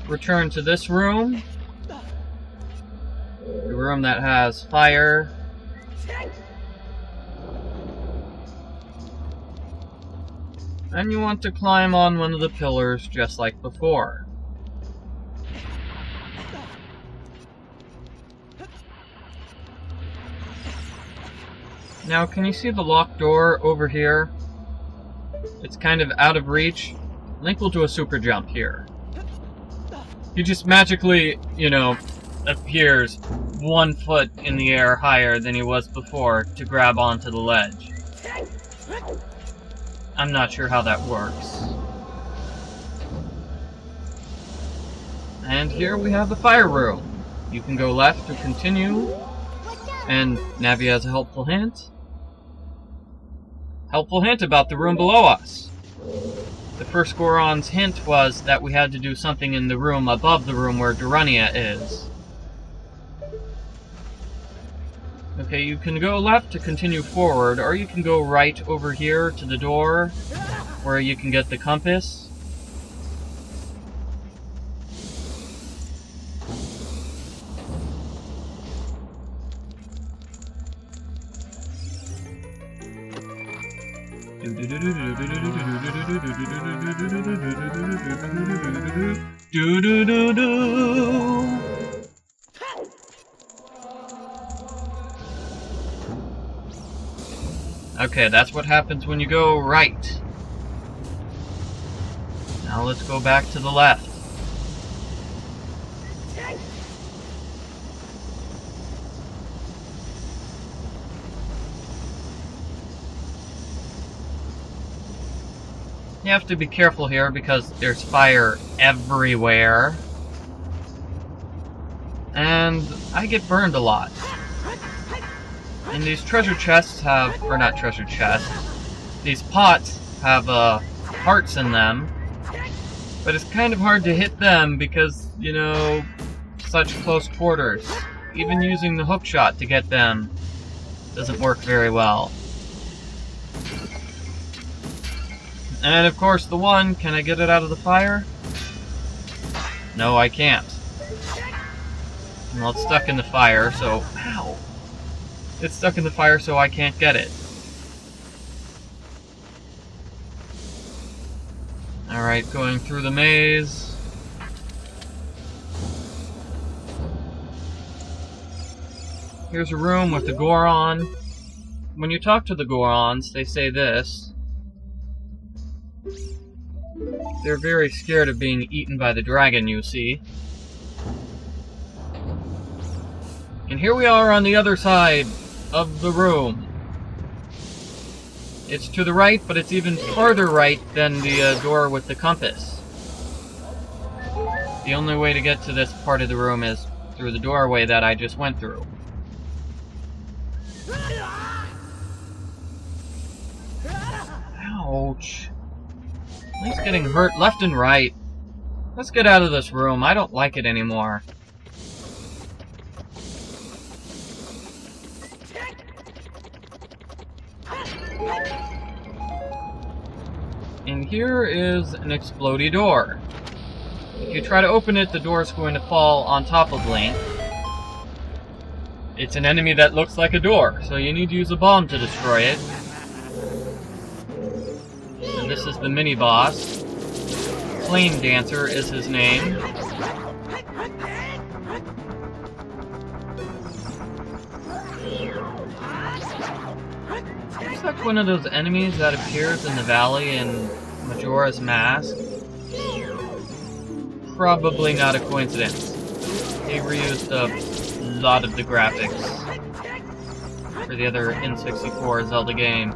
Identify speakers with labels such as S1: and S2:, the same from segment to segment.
S1: return to this room. The room that has fire. And you want to climb on one of the pillars just like before. Now, can you see the locked door over here? It's kind of out of reach. Link will do a super jump here. He just magically, you know, appears 1 foot in the air higher than he was before to grab onto the ledge. I'm not sure how that works. And here we have the fire room. You can go left to continue, and Navi has a helpful hint. Helpful hint about the room below us. The first Goron's hint was that we had to do something in the room above the room where Durania is. Okay, you can go left to continue forward, or you can go right over here to the door, where you can get the compass. Okay, that's what happens when you go right. Now let's go back to the left. You have to be careful here because there's fire everywhere. And I get burned a lot. And these treasure chests have, or not treasure chests, these pots have hearts in them. But it's kind of hard to hit them because, you know, such close quarters. Even using the hook shot to get them doesn't work very well. And of course the one, can I get it out of the fire? No, I can't. Well, it's stuck in the fire, so... Ow! It's stuck in the fire, so I can't get it. Alright, going through the maze. Here's a room with the Goron. When you talk to the Gorons, they say this. They're very scared of being eaten by the dragon, you see. And here we are on the other side of the room. It's to the right, but it's even farther right than the door with the compass. The only way to get to this part of the room is through the doorway that I just went through. Ouch. Link's getting hurt left and right. Let's get out of this room. I don't like it anymore. And here is an explodey door. If you try to open it, the door is going to fall on top of Link. It's an enemy that looks like a door, so you need to use a bomb to destroy it. And this is the mini-boss. Flame Dancer is his name. Looks like one of those enemies that appears in the valley in Majora's Mask. Probably not a coincidence. They reused a lot of the graphics for the other N64 Zelda game.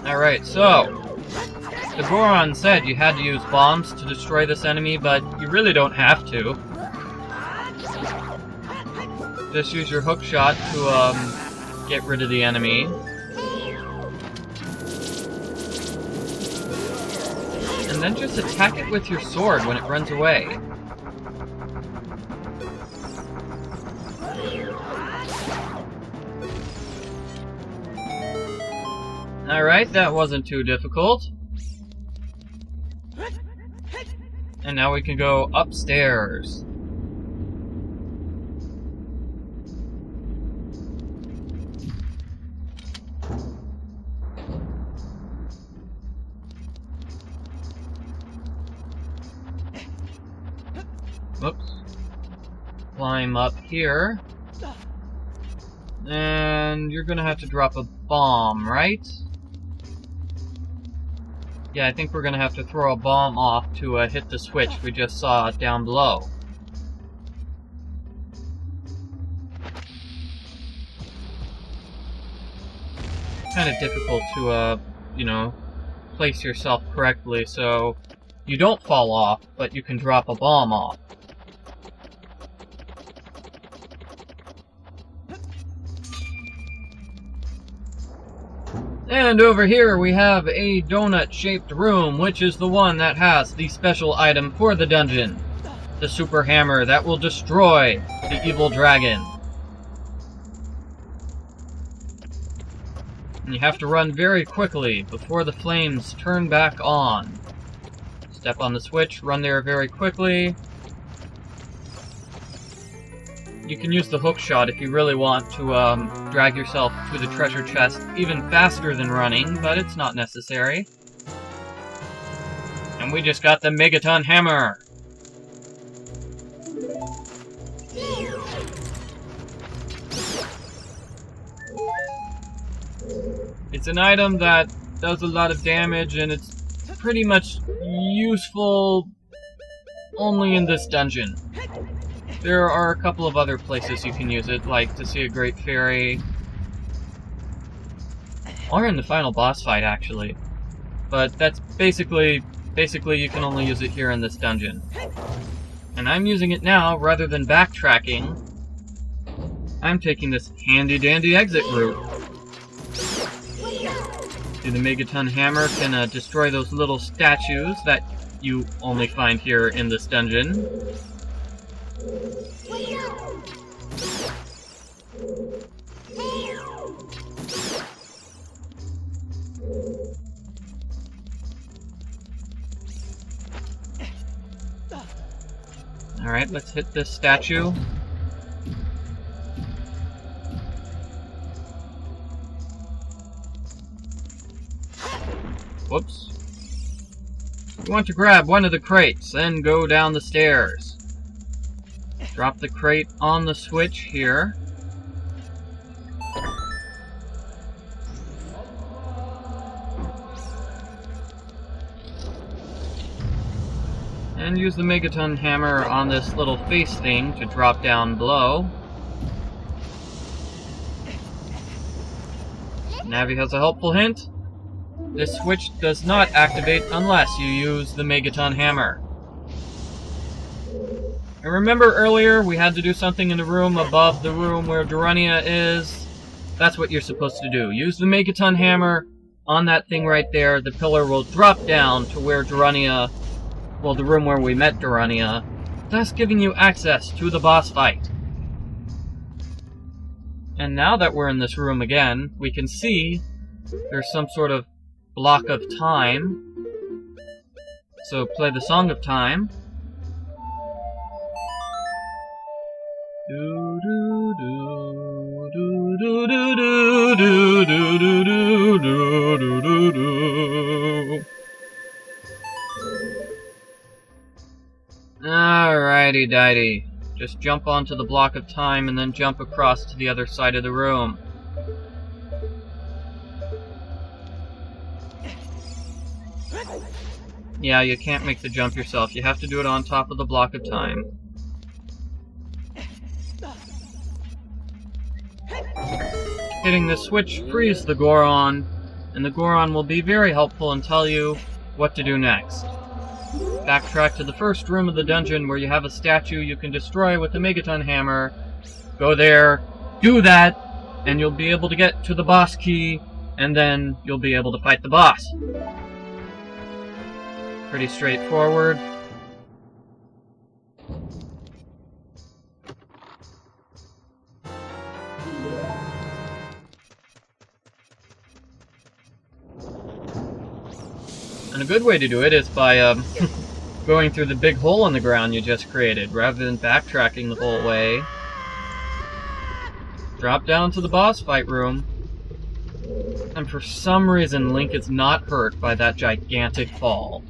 S1: Alright, so the Goron said you had to use bombs to destroy this enemy, but you really don't have to. Just use your hook shot to get rid of the enemy. And then just attack it with your sword when it runs away. Alright, that wasn't too difficult. And now we can go upstairs. Whoops. Climb up here. And you're gonna have to drop a bomb, right? Yeah, I think we're gonna have to throw a bomb off to hit the switch we just saw down below. Kind of difficult to, you know, place yourself correctly so you don't fall off, but you can drop a bomb off. And over here we have a donut-shaped room, which is the one that has the special item for the dungeon. The super hammer that will destroy the evil dragon. And you have to run very quickly before the flames turn back on. Step on the switch, run there very quickly. You can use the hook shot if you really want to drag yourself to the treasure chest even faster than running, but it's not necessary. And we just got the Megaton Hammer! It's an item that does a lot of damage, and it's pretty much useful only in this dungeon. There are a couple of other places you can use it, like to see a great fairy. Or in the final boss fight, actually. But that's basically you can only use it here in this dungeon. And I'm using it now, rather than backtracking. I'm taking this handy-dandy exit route. See, the Megaton Hammer can destroy those little statues that you only find here in this dungeon. Alright, let's hit this statue. Whoops. You want to grab one of the crates, then go down the stairs. Drop the crate on the switch here. And use the Megaton Hammer on this little face thing to drop down below. Navi has a helpful hint. This switch does not activate unless you use the Megaton Hammer. And remember earlier we had to do something in the room above the room where Durania is? That's what you're supposed to do. Use the Megaton Hammer on that thing right there. The pillar will drop down to where Durania, well, the room where we met Durania, thus giving you access to the boss fight. And now that we're in this room again, we can see there's some sort of block of time. So play the Song of Time. Do do do do do do do do do do do do. Alrighty dighty. Just jump onto the block of time and then jump across to the other side of the room. Yeah, you can't make the jump yourself. You have to do it on top of the block of time. Hitting the switch frees the Goron, and the Goron will be very helpful and tell you what to do next. Backtrack to the first room of the dungeon where you have a statue you can destroy with the Megaton Hammer. Go there, do that, and you'll be able to get to the boss key, and then you'll be able to fight the boss. Pretty straightforward. And a good way to do it is by going through the big hole in the ground you just created, rather than backtracking the whole way. Drop down to the boss fight room, and for some reason Link is not hurt by that gigantic fall.